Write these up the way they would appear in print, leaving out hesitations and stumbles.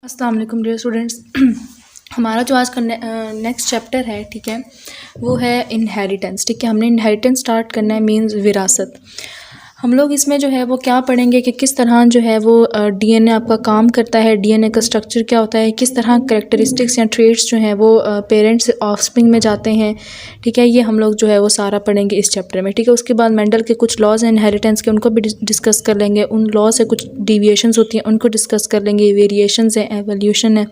अस्सलाम वालेकुम dear students. हमारा जो आज का नेक्स्ट चैप्टर है, ठीक है, वो है इनहेरिटेंस। ठीक है, हमने इनहेरिटेंस स्टार्ट करना है, मींस विरासत। हम लोग इसमें जो है वो क्या पढ़ेंगे कि किस तरह जो है वो डीएनए आपका काम करता है, डीएनए का स्ट्रक्चर क्या होता है, किस तरह करेक्टरिस्टिक्स या ट्रेट्स जो हैं वो पेरेंट्स से ऑफस्प्रिंग में जाते हैं। ठीक है, ये हम लोग जो है वो सारा पढ़ेंगे इस चैप्टर में। ठीक है, उसके बाद मेंडल के कुछ लॉज हैं इनहेरिटेंस के, उनको भी डिस्कस कर लेंगे। उन लॉ से कुछ डिविएशंस होती हैं उनको डिस्कस कर लेंगे। वेरिएशंस हैं, एवोल्यूशन है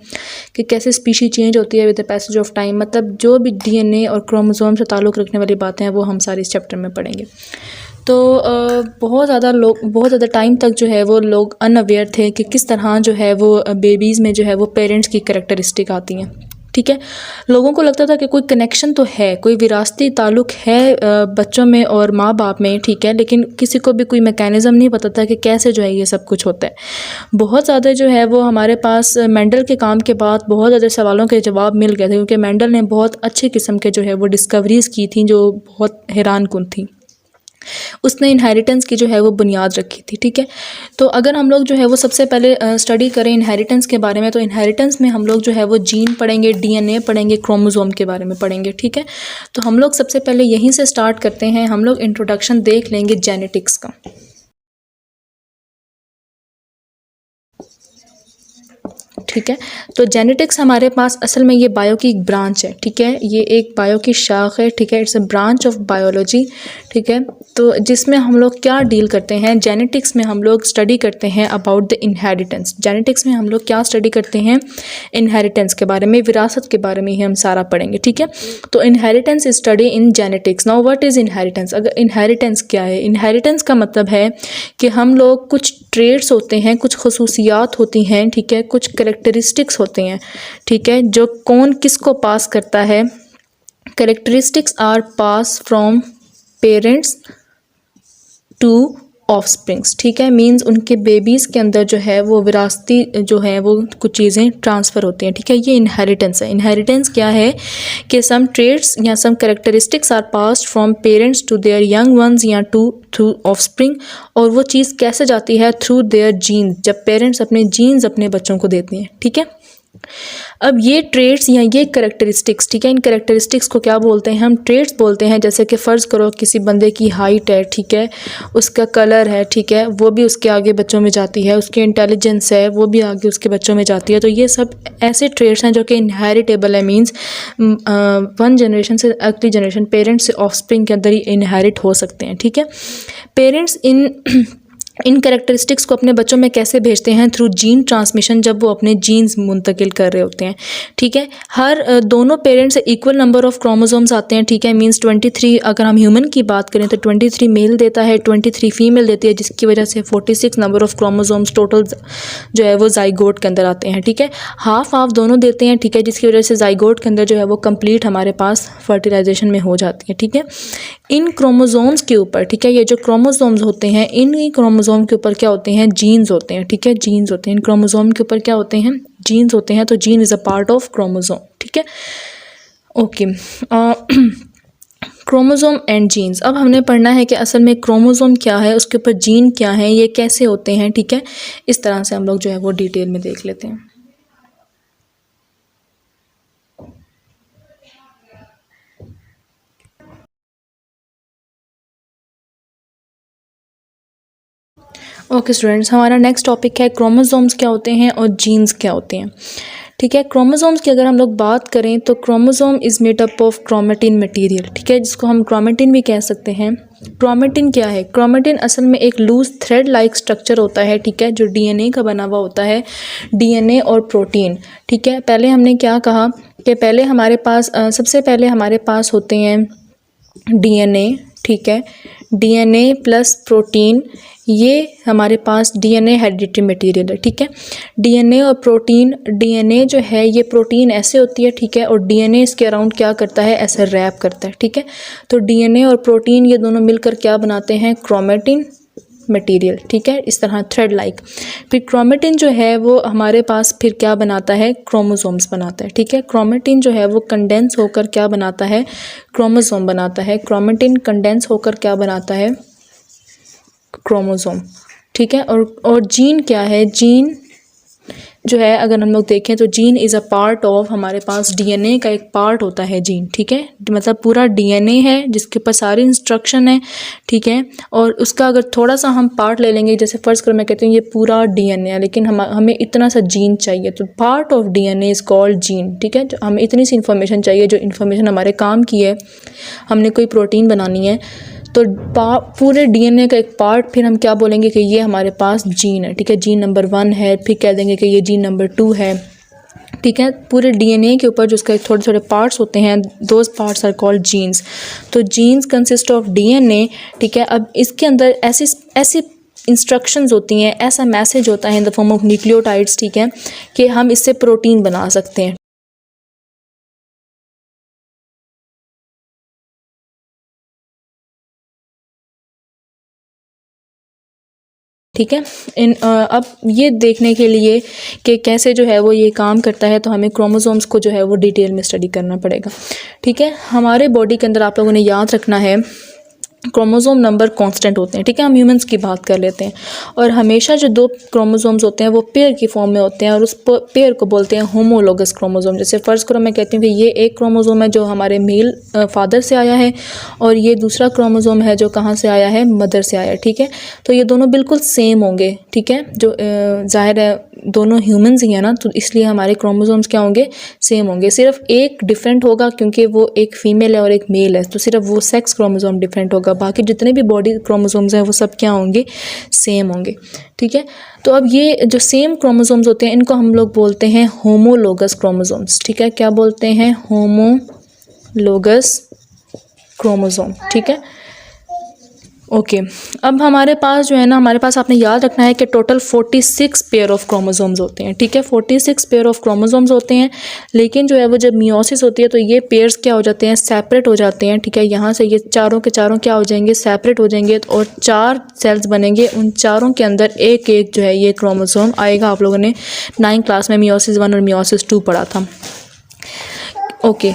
कि कैसे स्पीशी चेंज होती है with the passage of time. मतलब जो भी डीएनए और क्रोमोसोम से ताल्लुक़ रखने वाली बातें हैं वो हम सारी इस चैप्टर में पढ़ेंगे। तो बहुत ज़्यादा टाइम तक जो है वो लोग अनअवेयर थे कि किस तरह जो है वो बेबीज़ में जो है वो पेरेंट्स की करैक्टरिस्टिक आती हैं। ठीक है, लोगों को लगता था कि कोई कनेक्शन तो है, कोई विरासती ताल्लुक़ है बच्चों में और माँ बाप में। ठीक है, लेकिन किसी को भी कोई मैकेनिज़्म नहीं पता था कि कैसे जो है ये सब कुछ होता है। बहुत ज़्यादा जो है वो हमारे पास मेंडल के काम के बाद बहुत ज़्यादा सवालों के जवाब मिल गए थे, क्योंकि मेंडल ने बहुत अच्छे किस्म के जो है वो डिस्कवरीज़ की थी जो बहुत हैरान कुन थी। उसने इनहेरिटेंस की जो है वो बुनियाद रखी थी। ठीक है, तो अगर हम लोग जो है वो सबसे पहले स्टडी करें इनहेरिटेंस के बारे में, तो इनहेरिटेंस में हम लोग जो है वो जीन पढ़ेंगे, डीएनए पढ़ेंगे, क्रोमोसोम के बारे में पढ़ेंगे। ठीक है, तो हम लोग सबसे पहले यहीं से स्टार्ट करते हैं। हम लोग इंट्रोडक्शन देख लेंगे जेनेटिक्स का। ठीक है, तो जेनेटिक्स हमारे पास असल में ये बायो की एक ब्रांच है। ठीक है, ये एक बायो की शाख है। ठीक है, it's a branch of biology. ठीक है, तो जिसमें हम लोग क्या डील करते हैं, जेनेटिक्स में हम लोग स्टडी करते हैं अबाउट द इनहेरिटेंस। जेनेटिक्स में हम लोग क्या स्टडी करते हैं, इनहेरिटेंस के बारे में, विरासत के बारे में ही हम सारा पढ़ेंगे। ठीक है, तो inheritance is study in genetics. Now what is inheritance? अगर इनहेरिटेंस क्या है, इनहेरिटेंस का मतलब है कि हम लोग कुछ ट्रेड्स होते हैं, कुछ खसूसियात होती हैं। ठीक है, कुछ करेक्टरिस्टिक्स होते हैं। ठीक है, जो कौन किसको पास करता है। Characteristics are pass from parents to offsprings. ठीक है, मींस उनके बेबीज़ के अंदर जो है वो विरासती जो है वो कुछ चीज़ें ट्रांसफ़र होती हैं। ठीक है, ये इनहेरिटेंस है। इनहेरिटेंस क्या है कि सम ट्रेड्स या some characteristics are passed from parents to their young ones या थ्रू ऑफस्प्रिंग। और वो चीज़ कैसे जाती है, थ्रू देयर जीन्स, जब पेरेंट्स अपने जीन्स अपने बच्चों को देते हैं। ठीक है, अब ये ट्रेड्स या ये करेक्टरिस्टिक्स, ठीक है, इन करेक्टरिस्टिक्स को क्या बोलते हैं, हम ट्रेड्स बोलते हैं। जैसे कि फ़र्ज़ करो किसी बंदे की हाइट है, ठीक है, उसका कलर है, ठीक है, वो भी उसके आगे बच्चों में जाती है। उसकी इंटेलिजेंस है, वो भी आगे उसके बच्चों में जाती है। तो ये सब ऐसे ट्रेड्स हैं जो कि इनहेरिटेबल है, मीन्स वन जनरेशन से अगली जनरेशन, पेरेंट्स से ऑफस्प्रिंग के अंदर ही इनहेरिट हो सकते हैं। ठीक है, पेरेंट्स इन करेक्टरिस्टिक्स को अपने बच्चों में कैसे भेजते हैं, थ्रू जीन ट्रांसमिशन, जब वो अपने जीन्स मुंतकिल कर रहे होते हैं। ठीक है, हर दोनों पेरेंट्स से इक्वल नंबर ऑफ क्रोमोसोम्स आते हैं। ठीक है, मींस 23, अगर हम ह्यूमन की बात करें तो 23 मेल देता है, 23 फीमेल देती है, जिसकी वजह से 46 नंबर ऑफ क्रोमोसोम्स टोटल जो है वो जाइगोट के अंदर आते हैं। ठीक है, हाफ दोनों देते हैं। ठीक है, जिसकी वजह से जाइगोट के अंदर जो है वो कंप्लीट हमारे पास फर्टिलाइजेशन में हो जाती है। ठीक है, इन क्रोमोसोम्स के ऊपर, ठीक है, ये जो क्रोमोसोम्स होते हैं, इन क्रोमोसोम के ऊपर क्या होते हैं, जीन्स होते हैं। ठीक है, जीन्स होते हैं, इन क्रोमोसोम के ऊपर क्या होते हैं, जीन्स होते हैं। तो gene is a part of chromosome. ठीक है, ओके, क्रोमोसोम एंड जीन्स। अब हमने पढ़ना है कि असल में क्रोमोसोम क्या है, उसके ऊपर जीन क्या है, ये कैसे होते हैं। ठीक है, इस तरह से हम लोग जो है वो डिटेल में देख लेते हैं। ओके स्टूडेंट्स, हमारा नेक्स्ट टॉपिक है क्रोमोसोम्स क्या होते हैं और जीन्स क्या होते हैं। ठीक है, क्रोमोसोम्स की अगर हम लोग बात करें तो chromosome is made up of chromatin material. ठीक है, जिसको हम क्रोमेटिन भी कह सकते हैं। क्रोमेटिन क्या है, क्रोमेटिन असल में एक लूज थ्रेड लाइक स्ट्रक्चर होता है। ठीक है, जो डीएनए का बना हुआ होता है, डीएनए और प्रोटीन। ठीक है, पहले हमने क्या कहा कि पहले हमारे पास सबसे पहले हमारे पास होते हैं डीएनए। ठीक है, डीएनए प्लस प्रोटीन, ये हमारे पास डीएनए हेरिडिटरी मटेरियल है। ठीक है, डीएनए और प्रोटीन, डीएनए जो है ये प्रोटीन ऐसे होती है। ठीक है, और डीएनए इसके अराउंड क्या करता है, ऐसे रैप करता है। ठीक है, तो डीएनए और प्रोटीन ये दोनों मिलकर क्या बनाते हैं, क्रोमेटिन मटेरियल। ठीक है, इस तरह थ्रेड लाइक। फिर क्रोमेटिन जो है वो हमारे पास फिर क्या बनाता है, क्रोमोसोम्स बनाता है। ठीक है, क्रोमेटिन जो है वो कंडेंस होकर क्या बनाता है, क्रोमोसोम बनाता है। क्रोमेटिन कंडेंस होकर क्या बनाता है, क्रोमोसोम। ठीक है, और जीन क्या है, जीन जो है अगर हम लोग देखें तो gene is a part of, हमारे पास डीएनए का एक पार्ट होता है जीन, ठीक है। मतलब पूरा डीएनए है जिसके ऊपर सारी इंस्ट्रक्शन है, ठीक है। और उसका अगर थोड़ा सा हम पार्ट ले लेंगे, जैसे फ़र्ज़ करो मैं कहती हूँ ये पूरा डीएनए है लेकिन हमें इतना सा जीन चाहिए, तो part of DNA is called gene, ठीक है। हमें इतनी सी इन्फॉर्मेशन चाहिए जो इन्फॉर्मेशन हमारे काम की है, हमने कोई प्रोटीन बनानी है तो पूरे डीएनए का एक पार्ट फिर हम क्या बोलेंगे कि ये हमारे पास जीन है, ठीक है। जीन नंबर 1 है, फिर कह देंगे कि ये जीन नंबर 2 है, ठीक है। पूरे डीएनए के ऊपर जो उसका थोड़े थोड़े पार्ट्स होते हैं, those parts are called genes. तो जीन्स कंसिस्ट ऑफ डीएनए, ठीक है। अब इसके अंदर ऐसी इंस्ट्रक्शंस होती हैं, ऐसा मैसेज होता है in the form of nucleotides, ठीक है, कि हम इससे प्रोटीन बना सकते हैं, ठीक है। अब ये देखने के लिए कि कैसे जो है वो ये काम करता है तो हमें क्रोमोसोम्स को जो है वो डिटेल में स्टडी करना पड़ेगा, ठीक है। हमारे बॉडी के अंदर आप लोगों ने याद रखना है क्रोमोसोम नंबर कांस्टेंट होते हैं, ठीक है। हम ह्यूमंस की बात कर लेते हैं, और हमेशा जो 2 क्रोमोसोम्स होते हैं वो पेयर की फॉर्म में होते हैं और उस पेयर को बोलते हैं होमोलोगस क्रोमोसोम। जैसे फ़र्ज़ करो मैं कहती हूँ कि ये एक क्रोमोसोम है जो हमारे मेल फादर से आया है और ये दूसरा क्रोमोसोम है जो कहाँ से आया है, मदर से आया है, ठीक है। तो ये दोनों बिल्कुल सेम होंगे, ठीक है। जो ज़ाहिर है दोनों ह्यूमंस ही हैं ना, तो इसलिए हमारे क्रोमोसोम्स क्या होंगे, सेम होंगे। सिर्फ एक डिफरेंट होगा क्योंकि वो एक फ़ीमेल है और एक मेल है, तो सिर्फ वो सेक्स क्रोमोसोम डिफरेंट होगा, बाकी जितने भी बॉडी क्रोमोसोम्स हैं वो सब क्या होंगे, सेम होंगे, ठीक है। तो अब ये जो सेम क्रोमोसोम्स होते हैं इनको हम लोग बोलते हैं होमोलोगस क्रोमोसोम्स, ठीक है। क्या बोलते हैं, होमोलोगस क्रोमोसोम, ठीक है। ओके अब हमारे पास जो है ना, हमारे पास आपने याद रखना है कि टोटल 46 पेयर ऑफ क्रोमोसोम्स होते हैं, ठीक है। 46 पेयर ऑफ क्रोमोसोम्स होते हैं, लेकिन जो है वो जब मियोसिस होती है तो ये पेयर्स क्या हो जाते हैं, सेपरेट हो जाते हैं, ठीक है। यहाँ से ये चारों के चारों क्या हो जाएंगे, सेपरेट हो जाएंगे और 4 सेल्स बनेंगे। उन चारों के अंदर एक एक जो है ये क्रोमोसोम आएगा। आप लोगों ने 9th क्लास में मियोसिस 1 और मियोसिस 2 पढ़ा था। ओके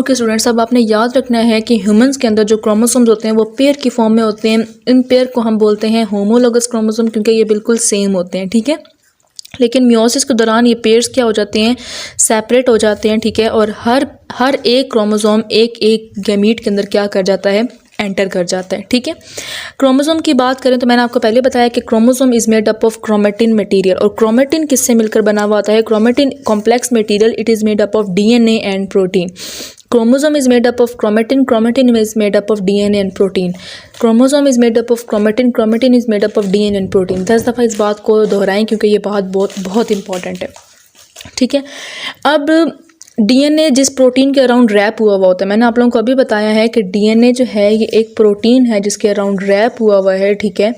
स्टूडेंट्स, अब आपने याद रखना है कि ह्यूमंस के अंदर जो क्रोमोसोम्स होते हैं वो पेयर की फॉर्म में होते हैं। इन पेयर को हम बोलते हैं होमोलोगस क्रोमोसोम क्योंकि ये बिल्कुल सेम होते हैं, ठीक है। लेकिन मियोसिस के दौरान ये पेयर्स क्या हो जाते हैं, सेपरेट हो जाते हैं, ठीक है। और हर एक क्रोमोसोम एक एक गैमीट के अंदर क्या कर जाता है, एंटर कर जाता है, ठीक है। क्रोमोसोम की बात करें तो मैंने आपको पहले बताया कि chromosome is made up of chromatin material, और क्रोमेटिन किससे मिलकर बना हुआ होता है, chromatin complex material, it is made up of DNA and protein. Chromosome is made up of chromatin, chromatin is made up of DNA and protein. Chromosome is made up of chromatin, chromatin is made up of DNA and protein. 10 दफ़ा इस बात को दोहराएं क्योंकि ये बात बहुत important है, ठीक है। अब डीएनए जिस प्रोटीन के अराउंड रैप हुआ होता है, मैंने आप लोगों को अभी बताया है कि डीएनए जो है ये एक प्रोटीन है जिसके अराउंड रैप हुआ है, ठीक है।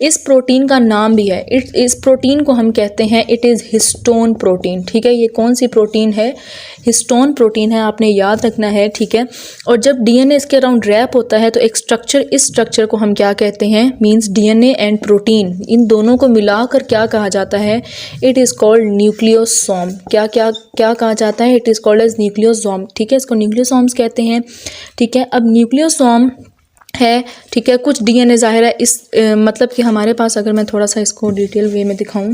इस प्रोटीन का नाम भी है, इस प्रोटीन को हम कहते हैं इट इज़ हिस्टोन प्रोटीन, ठीक है। ये कौन सी प्रोटीन है, हिस्टोन प्रोटीन है, आपने याद रखना है, ठीक है। और जब डीएनए इसके अराउंड रैप होता है तो एक स्ट्रक्चर, इस स्ट्रक्चर को हम क्या कहते हैं, मीन्स डीएनए एंड प्रोटीन, इन दोनों को मिलाकर क्या कहा जाता है, इट इज़ कॉल्ड न्यूक्लियोसोम। क्या क्या क्या कहा जाता है, it is called as nucleosome, ठीक है। इसको न्यूक्लियोसोम्स कहते हैं, ठीक है। अब न्यूक्लियोसोम है, ठीक है। कुछ डीएनए ज़ाहिर है इस मतलब कि हमारे पास, अगर मैं थोड़ा सा इसको डिटेल वे में दिखाऊं,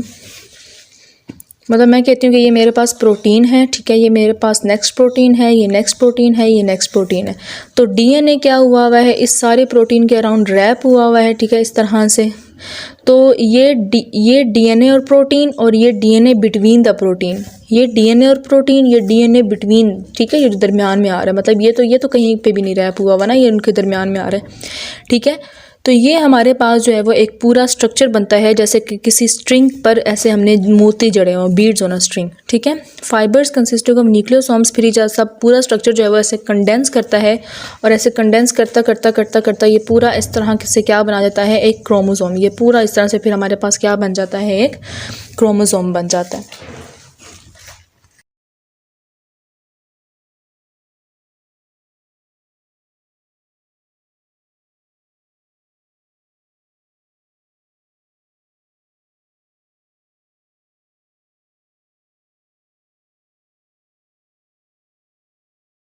मतलब मैं कहती हूँ कि ये मेरे पास प्रोटीन है, ठीक है। ये मेरे पास नेक्स्ट प्रोटीन है, ये नेक्स्ट प्रोटीन है, ये नेक्स्ट प्रोटीन है। तो डीएनए क्या हुआ हुआ है, इस सारे प्रोटीन के अराउंड रैप हुआ हुआ है, ठीक है, इस तरह से। तो ये डीएनए और प्रोटीन, और ये डीएनए बिटवीन द प्रोटीन, ये डीएनए और प्रोटीन, ये डीएनए बिटवीन, ठीक है, ये जो दरमियान में आ रहा है, मतलब ये तो कहीं पे भी नहीं रैप हुआ हुआ ना, ये उनके दरमियान में आ रहा है, ठीक है। तो ये हमारे पास जो है वो एक पूरा स्ट्रक्चर बनता है, जैसे कि किसी स्ट्रिंग पर ऐसे हमने मोती जड़े हों, बीड्स ऑन अ स्ट्रिंग, ठीक है। फाइबर्स कंसिस्टिंग ऑफ न्यूक्लियोसोम्स, फिर ये सब पूरा स्ट्रक्चर जो है वो ऐसे कंडेंस करता है, और ऐसे कंडेंस करता करता करता करता ये पूरा इस तरह से क्या बना जाता है, एक क्रोमोसोम। ये पूरा इस तरह से फिर हमारे पास क्या बन जाता है, एक क्रोमोसोम बन जाता है।